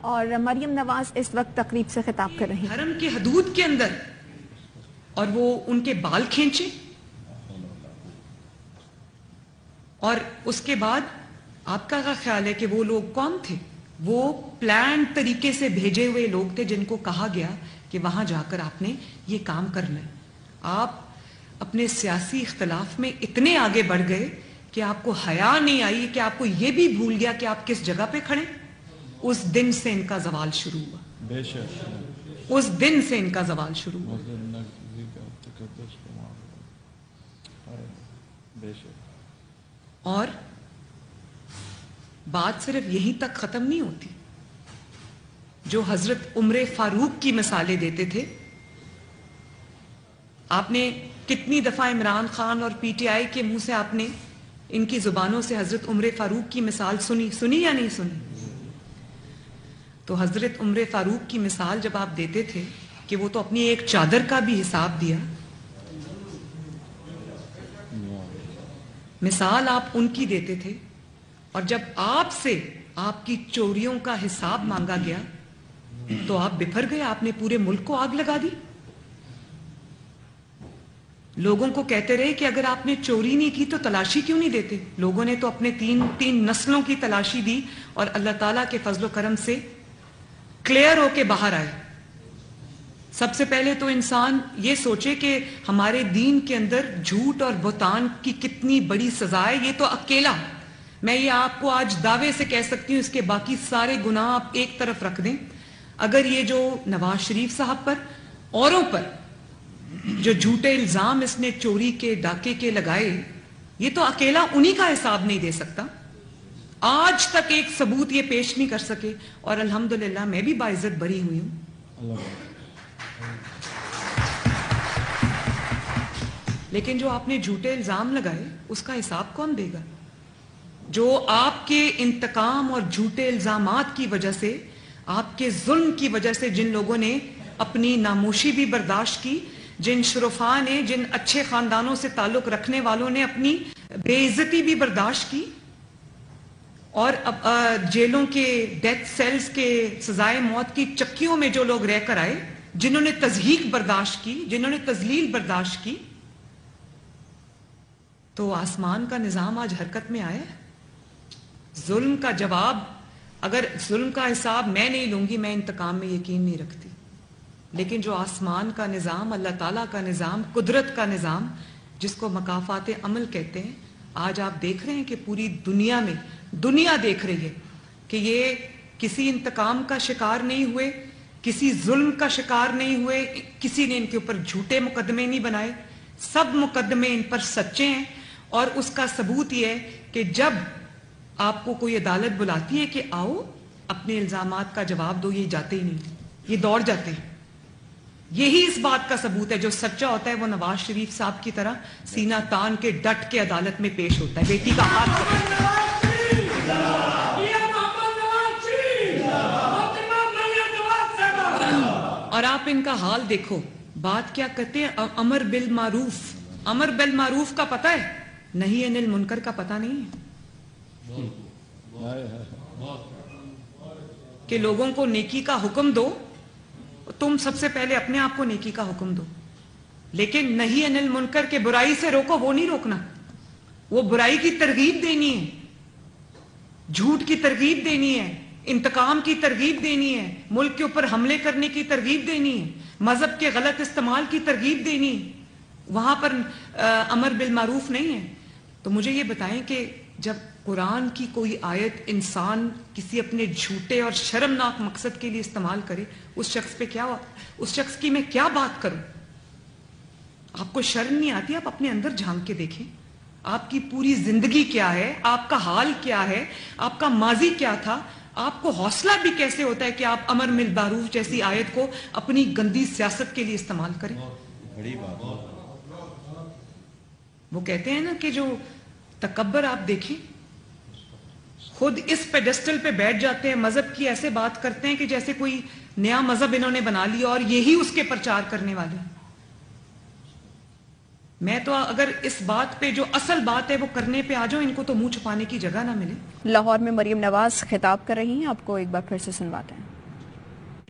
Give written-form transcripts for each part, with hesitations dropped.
اور مریم نواز اس وقت تقریب سے خطاب کر رہی ہیں۔ حرم کے حدود کے اندر اور وہ ان کے بال کھینچے، اور اس کے بعد آپ کا خیال ہے کہ وہ لوگ کون تھے؟ وہ پلان طریقے سے بھیجے ہوئے لوگ تھے جن کو کہا گیا کہ وہاں جا کر آپ نے یہ کام کرنا ہے۔ آپ اپنے سیاسی اختلاف میں اتنے آگے بڑھ گئے کہ آپ کو حیا نہیں آئی، کہ آپ کو یہ بھی بھول گیا کہ آپ کس جگہ پہ کھڑے۔ اس دن سے ان کا زوال شروع ہوا، اس دن سے ان کا زوال شروع ہوا۔ اور بات صرف یہیں تک ختم نہیں ہوتی۔ جو حضرت عمر فاروق کی مثالیں دیتے تھے، آپ نے کتنی دفعہ عمران خان اور پی ٹی آئی کے منہ سے آپ نے ان کی زبانوں سے حضرت عمر فاروق کی مثال سنی یا نہیں سنی؟ تو حضرت عمر فاروق کی مثال جب آپ دیتے تھے کہ وہ تو اپنی ایک چادر کا بھی حساب دیا، مثال آپ ان کی دیتے تھے، اور جب آپ سے آپ کی چوریوں کا حساب مانگا گیا تو آپ بفر گئے، آپ نے پورے ملک کو آگ لگا دی۔ لوگوں کو کہتے رہے کہ اگر آپ نے چوری نہیں کی تو تلاشی کیوں نہیں دیتے؟ لوگوں نے تو اپنے تین نسلوں کی تلاشی دی، اور اللہ تعالیٰ کے فضل و کرم سے کلیئر ہو کے باہر آئے۔ سب سے پہلے تو انسان یہ سوچے کہ ہمارے دین کے اندر جھوٹ اور بہتان کی کتنی بڑی سزا ہے۔ یہ تو اکیلا، میں یہ آپ کو آج دعوے سے کہہ سکتی ہوں، اس کے باقی سارے گناہ آپ ایک طرف رکھ دیں، اگر یہ جو نواز شریف صاحب پر، اوروں پر جو جھوٹے الزام اس نے چوری کے ڈاکے کے لگائے، یہ تو اکیلا انہی کا حساب نہیں دے سکتا۔ آج تک ایک ثبوت یہ پیش نہیں کر سکے، اور الحمدللہ میں بھی باعزت بری ہوئی ہوں۔ لیکن جو آپ نے جھوٹے الزام لگائے اس کا حساب کون دے گا؟ جو آپ کے انتقام اور جھوٹے الزامات کی وجہ سے، آپ کے ظلم کی وجہ سے جن لوگوں نے اپنی ناموشی بھی برداشت کی، جن شرفاء نے، جن اچھے خاندانوں سے تعلق رکھنے والوں نے اپنی بے عزتی بھی برداشت کی، اور جیلوں کے ڈیتھ سیلز کے سزائے موت کی چکیوں میں جو لوگ رہ کر آئے، جنہوں نے تضحیک برداشت کی، جنہوں نے تذلیل برداشت کی، تو آسمان کا نظام آج حرکت میں آیا ہے۔ ظلم کا جواب، اگر ظلم کا حساب میں نہیں لوں گی، میں انتقام میں یقین نہیں رکھتی، لیکن جو آسمان کا نظام، اللہ تعالیٰ کا نظام، قدرت کا نظام، جس کو مکافات عمل کہتے ہیں، آج آپ دیکھ رہے ہیں کہ پوری دنیا میں، دنیا دیکھ رہی ہے کہ یہ کسی انتقام کا شکار نہیں ہوئے، کسی ظلم کا شکار نہیں ہوئے، کسی نے ان کے اوپر جھوٹے مقدمے نہیں بنائے، سب مقدمے ان پر سچے ہیں۔ اور اس کا ثبوت یہ ہے کہ جب آپ کو کوئی عدالت بلاتی ہے کہ آؤ اپنے الزامات کا جواب دو، یہ جاتے ہی نہیں، یہ دوڑ جاتے ہیں۔ یہی اس بات کا ثبوت ہے، جو سچا ہوتا ہے وہ نواز شریف صاحب کی طرح سینہ تان کے ڈٹ کے عدالت میں پیش ہوتا ہے، بیٹی کا ہاتھ پکڑ۔ اور آپ ان کا حال دیکھو، بات کیا کہتے ہیں؟ امر بالمعروف، امر بالمعروف کا پتہ ہے، نہیں انل منکر کا پتہ نہیں ہے، کہ لوگوں کو نیکی کا حکم دو، تم سب سے پہلے اپنے آپ کو نیکی کا حکم دو، لیکن نہیں انل منکر کے برائی سے روکو، وہ نہیں روکنا، وہ برائی کی ترغیب دینی ہے، جھوٹ کی ترغیب دینی ہے، انتقام کی ترغیب دینی ہے، ملک کے اوپر حملے کرنے کی ترغیب دینی ہے، مذہب کے غلط استعمال کی ترغیب دینی ہے، وہاں پر امر بالمعروف نہیں ہے۔ تو مجھے یہ بتائیں کہ جب قرآن کی کوئی آیت انسان کسی اپنے جھوٹے اور شرمناک مقصد کے لیے استعمال کرے، اس شخص پہ کیا، اس شخص کی میں کیا بات کروں؟ آپ کو شرم نہیں آتی؟ آپ اپنے اندر جھانک کے دیکھیں، آپ کی پوری زندگی کیا ہے، آپ کا حال کیا ہے، آپ کا ماضی کیا تھا، آپ کو حوصلہ بھی کیسے ہوتا ہے کہ آپ امر بالمعروف جیسی آیت کو اپنی گندی سیاست کے لیے استعمال کریں؟ بڑی بات۔ وہ کہتے ہیں نا کہ جو تکبر آپ دیکھیں، خود اس پیڈسٹل پہ بیٹھ جاتے ہیں، مذہب کی ایسے بات کرتے ہیں کہ جیسے کوئی نیا مذہب انہوں نے بنا لیا اور یہی اس کے پرچار کرنے والے ہیں۔ میں تو اگر اس بات پہ جو اصل بات ہے وہ کرنے پہ آ جاؤں، ان کو تو منہ چھپانے کی جگہ نہ ملے۔ لاہور میں مریم نواز خطاب کر رہی ہیں، آپ کو ایک بار پھر سے سنواتے ہیں۔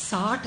60